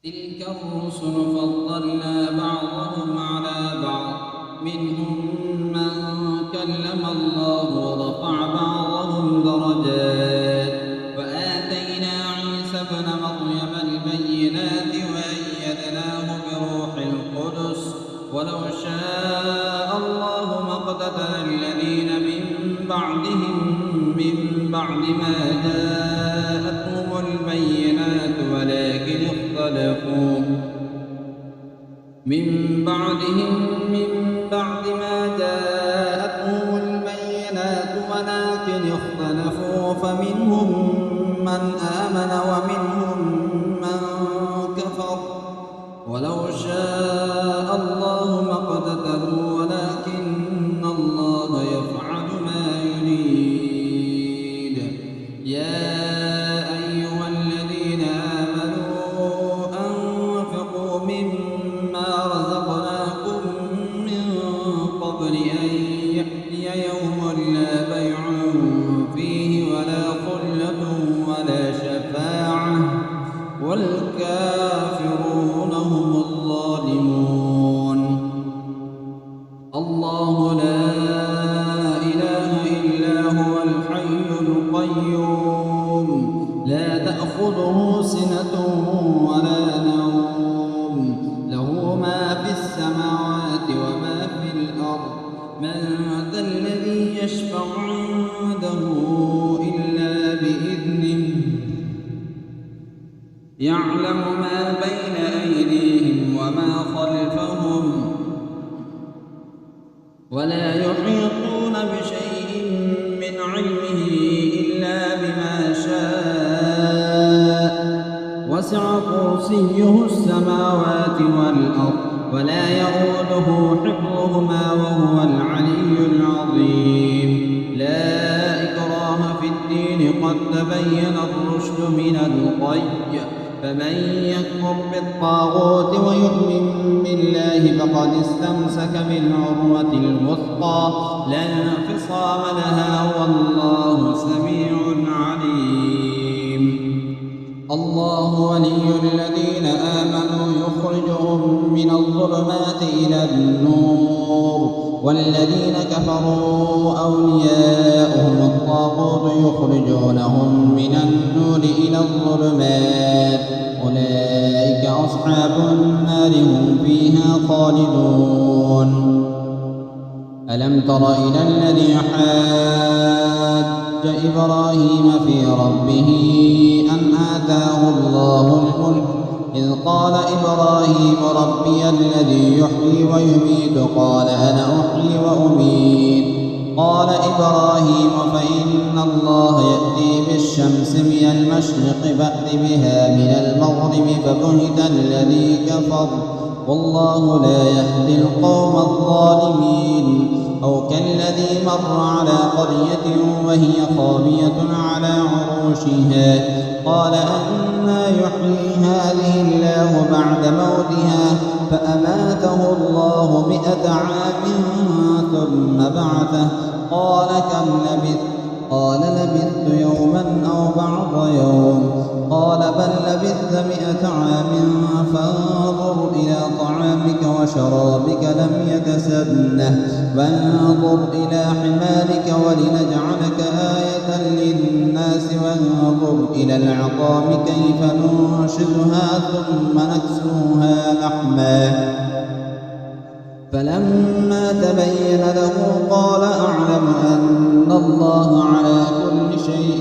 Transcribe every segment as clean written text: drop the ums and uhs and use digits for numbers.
تلك الرسل فضلنا بعضهم على بعض منهم من كلم الله ورفع بعضهم درجات وآتينا عيسى ابن مريم البينات وأيدناه بروح القدس ولو شاء الله ما اقتتل الذين من بعدهم من بعد ما جاءتهم البينات ولكن اختلفوا من بعدهم من بعد ما جاءتهم البينات ولكن اختلفوا فمنهم من آمن ومنهم من كفر ولو شاء الله ما اقتتلوا ولكن الله يفعل ما يريد. يا أيها الذين آمنوا أنفقوا مما رزقناكم من قبل أن يأتي يوم لا بيع فيه ولا خلة ولا شفاعة والكافرون هم الظالمون. الله لا إله إلا هو الحي القيوم لا تأخذه سنة ولا نوم له ما في السماوات وما في الأرض من ذا الذي يشفع عنده إلا بإذنه يعلم ما بين أيديهم وما خلفهم ولا يحيطون بشيء من علمه إلا بما شاء وسع كرسيه السماوات والأرض ولا يؤوده حفظهما وهو العلي العظيم. لا إكراه في الدين قد تبين الرشد من الغي فمن يكفر بالطاغوت ويؤمن بالله فقد استمسك بالعروة الوثقى لا انفصام لها والله سميع عليم. الله ولي الذين آمنوا يخرجهم من الظلمات إلى النور والذين كفروا أولياؤهم الطاغوت يخرجونهم من النور إلى الظلمات أولئك أصحاب النار هم فيها خالدون. ألم تر إلى الذي حاج إبراهيم في ربه أن آتاه الله الملك إذ قال إبراهيم ربي الذي يحيي ويميت قال أنا أحيي وأميت قال إبراهيم فإن الله يأتي بالشمس من المشرق فأت بها من المغرب فبهت الذي كفر والله لا يهدي القوم الظالمين. أو كالذي مر على قرية وهي خاوية على عروشها قال أنى يحيي هذه الله بعد موتها فأماته الله 100 عام ثم بعثه قال كم لبثت قال لبثت يوما أو بعض يوم قال بل لبثت 100 عام فانظر إلى طعامك وشرابك لم يتسنه وانظر إلى حمارك ولنجعلك آية للناس وانظر إلى العظام كيف ننشزها ثم نكسوها لحما فلما تبين له قال أعلم أن الله على كل شيء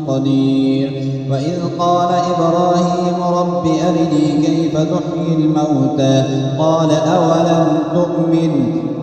قدير. وإذ قال إبراهيم رب أرني كيف تحيي الموتى قال أولم تؤمن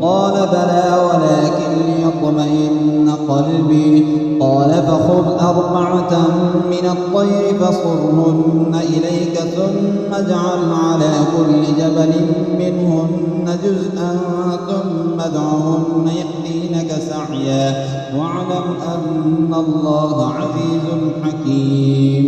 قال بلى ولكن ليطمئن قلبي قال فخذ 4 من الطير فصرهن إليك ثم اجعل على كل جبل منهن جزءا ثم ادعهن يأتينك سعيا واعلم أن الله عزيز حكيم.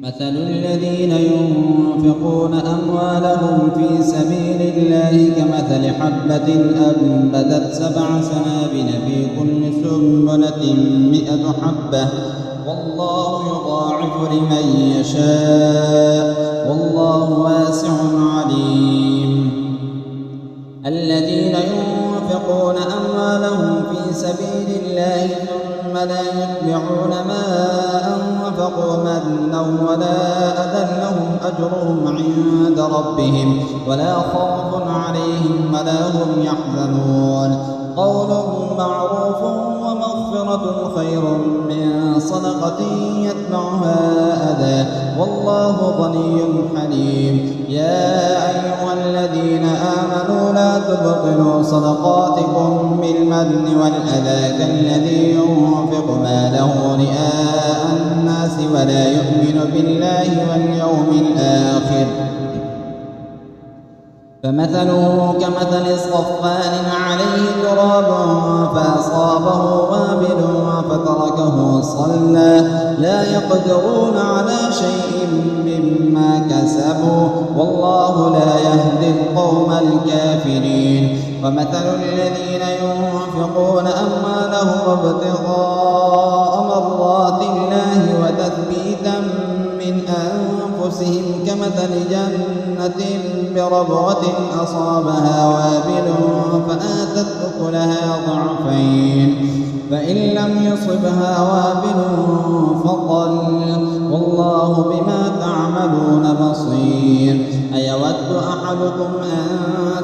مثل الذين ينفقون أموالهم في سبيل الله كمثل حبة أنبتت 7 سنابل في كل سنبلة 100 حبة والله يضاعف لمن يشاء سبيل الله ثم لا يتبعون ما أنفقوا منا ولا أذى لهم أجرهم عند ربهم ولا خوف عليهم ولا هم يحزنون قول معروف ومغفرة خير من صدقة يتبعها أذى والله غني حليم. يا أيها الذين آمنوا لا تبطلوا صدقاتكم بالمن والأذى كالذي ينفق ماله رئاء الناس ولا يؤمن بالله واليوم الآخر فمثله كمثل صفان عليه تراب فأصابه وابل فتركه صلى لا يقدرون على شيء مما كسبوا والله لا يهدي القوم الكافرين. ومثل الذين ينفقون أموالهم ابتغاء مرضات الله وتثبيتا من أنفسهم كمثل جنة بربوة أصابها وابل فآتت أكلها ضعفين فإن لم يصبها وابل فطل والله بما تعملون بصير. أيود أحدكم أن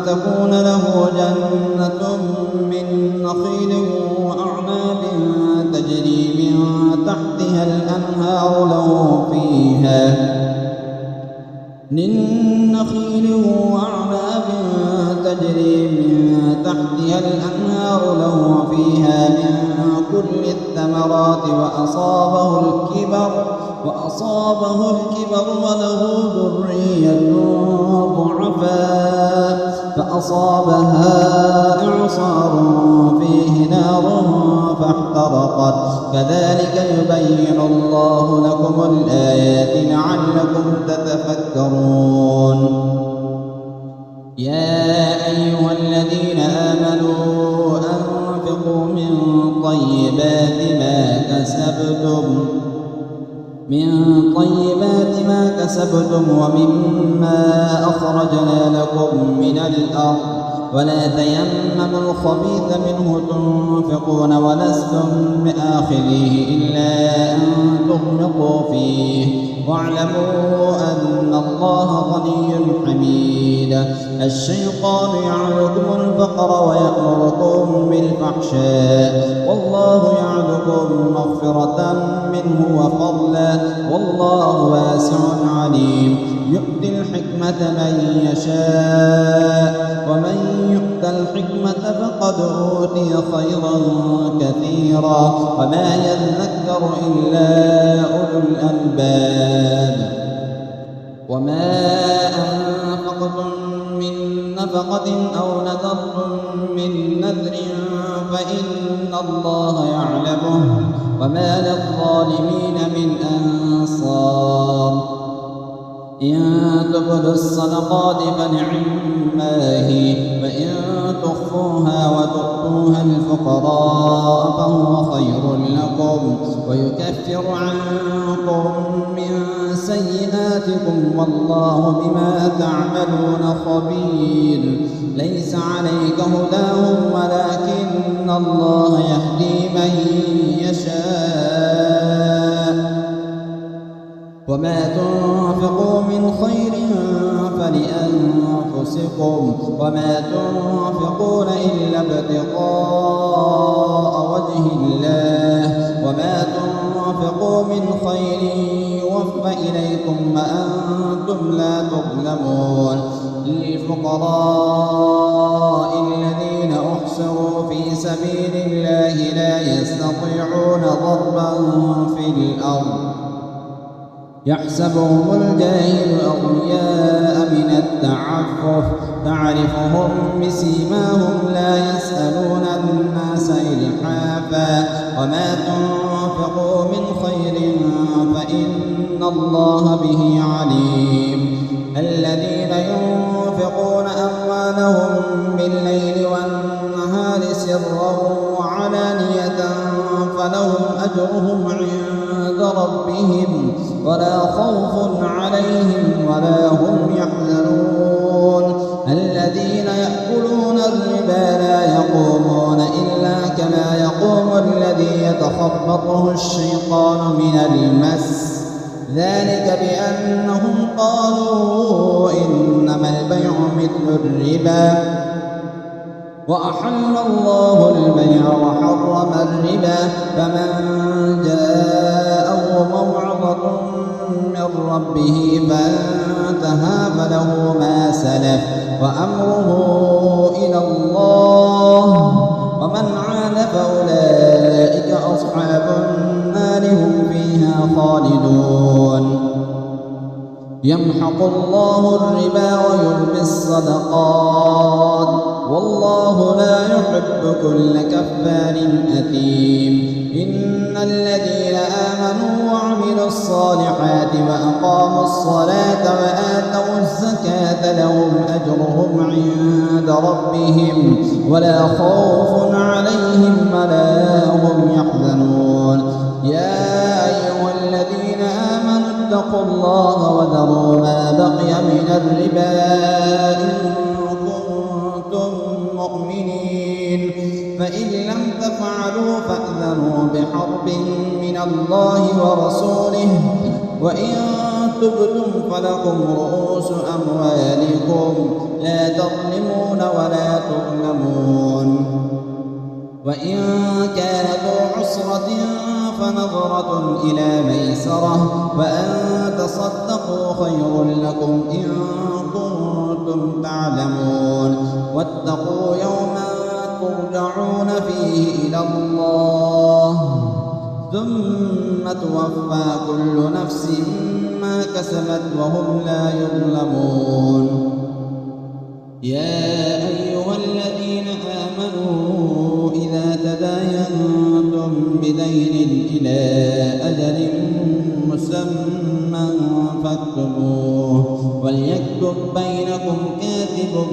تكون له جنة من نخيل وأعناب تجري من تحتها الأنهار له فيها من نخيل وأعناب تجري من تحتها الأنهار له فيها من كل الثمرات وأصابه الكبر وله ذرية ضعفاء فأصابها إعصار فيه نار فاحترقت كذلك يبين الله لكم الآيات لعلكم تتفكرون. يا أيها الذين آمنوا أنفقوا من طيبات ما كسبتم ومما أخرجنا لكم من الأرض ولا تيمموا الخبيث منه تنفقون ولستم بآخذيه إلا أن تغمضوا فيه واعلموا أن الله غني حميد. الشيطان يعدكم الفقر ويأمركم بالفحشاء والله يعدكم مغفرة منه وفضلا والله واسع عليم. يؤتي الحكمة من يشاء ومن يؤت الحكمة فقد أوتي خيرا كثيرا وما يذكر إلا أولو الألباب. وما أنفقتم من نفقة أو نذرتم من نذر فإن الله يعلمه وما للظالمين من أنصار. إن تبدوا الصدقات فنعما هي وإن تخفوها وتؤتوها الفقراء فهو خير لكم ويكفر عنكم من سيئاتكم والله بما تعملون خبير. ليس عليك هداهم ولكن الله يهدي من يشاء وما تنفقوا من خير فلأنفسكم وما تنفقون إلا ابتغاء وجه الله وما تنفقوا من خير يوفى إليكم وأنتم لا تظلمون. للفقراء الذين أحصروا في سبيل الله لا يستطيعون ضربا في الأرض يحسبهم الجاهل أغنياء من التعفف تعرفهم بسيماهم لا يسألون الناس إلحافا وما تنفقوا من خير فإن الله به عليم. الذين ينفقون أموالهم بالليل والنهار سرا وعلانية فلهم أجرهم عند ربهم ولا خوف عليهم ولا هم يحزنون. الذين يأكلون الربا لا يقومون إلا كما يتخبطه الشيطان من المس ذلك بأنهم قالوا إنما البيع مثل الربا وأحل الله البيع وحرم الربا فمن جاءه موعظة من ربه فانتهى فله ما سلف وأمره إلى الله ومن عاد فأولئك أصحاب النار هم فيها خالدون يمحق الله الربا ويربي الصدقات والله لا يحب كل كفار أثيم إن الذين آمنوا وعملوا الصالحات وأقاموا الصلاة وآتوا الزكاة لهم أجرهم عند ربهم ولا خوف عليهم ولا هم يحزنون يا أيها الذين آمنوا اتقوا الله وذروا ما بقي من الربا إن كنتم مؤمنين فإن لم تفعلوا فأذنوا بحرب من الله ورسوله وإن تبتم فلكم رؤوس أموالكم لا تظلمون ولا تظلمون وإن كان ذو عسرة فنظرة إلى ميسرة وأن تصدقوا خير لكم إن كنتم تعلمون واتقوا يوما ترجعون فيه إلى الله ثم توفى كل نفس ما كسبت وهم لا يظلمون يا أيها الذين آمنوا إذا تداينتم بدين إلى أجل مسمى فاكتبوه وليكتب بينكم كاتب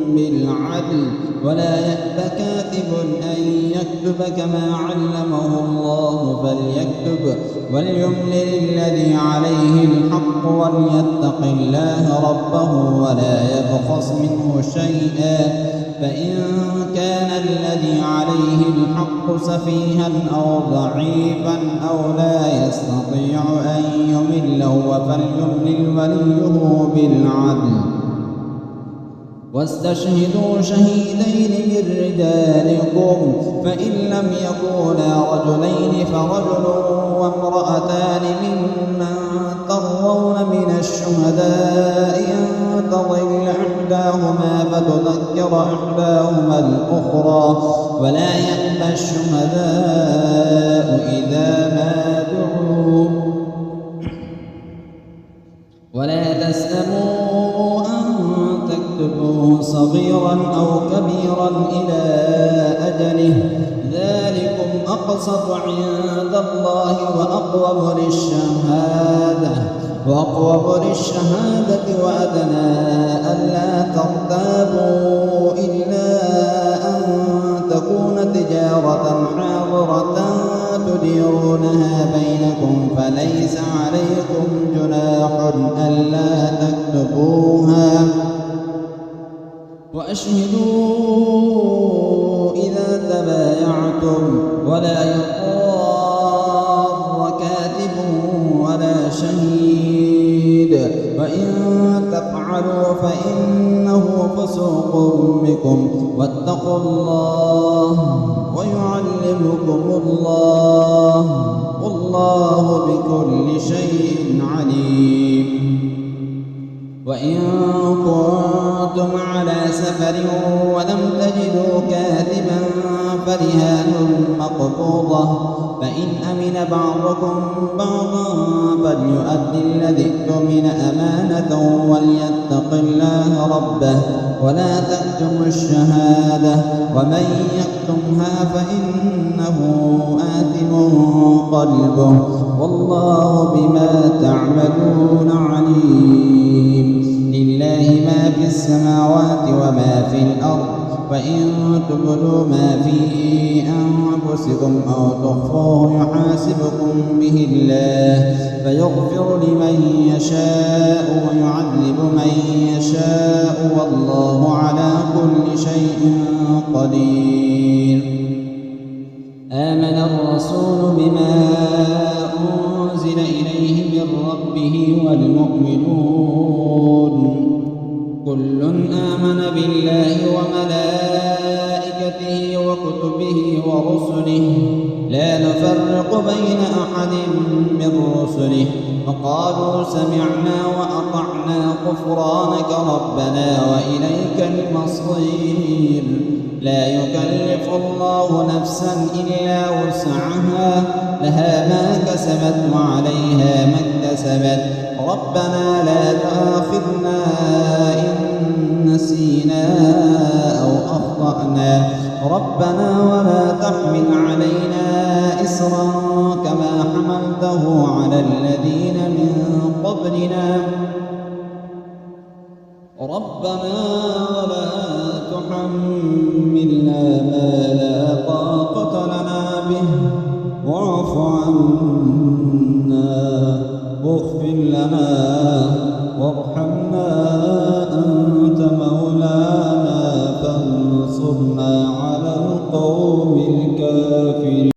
بالعدل ولا يأب كاتب أن يكتب كما علمه الله فليكتب وليملل الذي عليه الحق وليتق الله ربه ولا يبخس منه شيئا فإن كان الذي عليه الحق سفيها أو ضعيفا أو لا يستطيع أن يمل فليملل وليه بالعدل واستشهدوا شهيدين من رجالكم فإن لم يكونا رجلين فرجل وامرأتان ممن ترضون من الشهداء أن تضل إحداهما فتذكر إحداهما الأخرى ولا يأبى الشهداء إذا ما دعوا ولا تسأموا أن تكتبوه صغيرا أو كبيرا إلى أجله ذلكم أقسط عند الله وأقوم للشهادة وأدنى ألا ترتابوا إلا أن تكون تجارة حاضرة تديرونها بينكم فليس عليكم جناح ألا تكتبوها وأشهدوا إذا تبايعتم ولا يضار كاتب ولا شهيد وإن تفعلوا فإنه فسوق بكم واتقوا الله ويعلمكم الله والله بكل شيء عليم وإن كنتم على سفر ولم تجدوا كاتبا فرهان مقبوضة فإن أمن بعضكم بعضا فليؤدي الذي اؤتمن أمانته وليتق الله ربه ولا تكتموا الشهادة ومن يكتمها فإنه آثم قلبه والله بما تعملون عليم لله ما في السماوات وما في الأرض وإن تبدوا ما في أنفسكم أو تخفوه يحاسبكم به الله فيغفر لمن يشاء ويعذب من يشاء والله على كل شيء قدير آمن الرسول بما أنزل إليه من ربه والمؤمنون كل آمن بالله وملائكته وكتبه ورسله لا نفرق بين أحد من رسله وقالوا سمعنا وأطعنا غفرانك ربنا وإليك المصير لا يكلف الله نفسا إلا وسعها لها ما كسبت وعليها ما اكتسبت ربنا لا تؤاخذنا إن نسينا أو أخطأنا ربنا ولا تحمل علينا إصرا كما حملته على الذين من قبلنا ربنا ولا تحملنا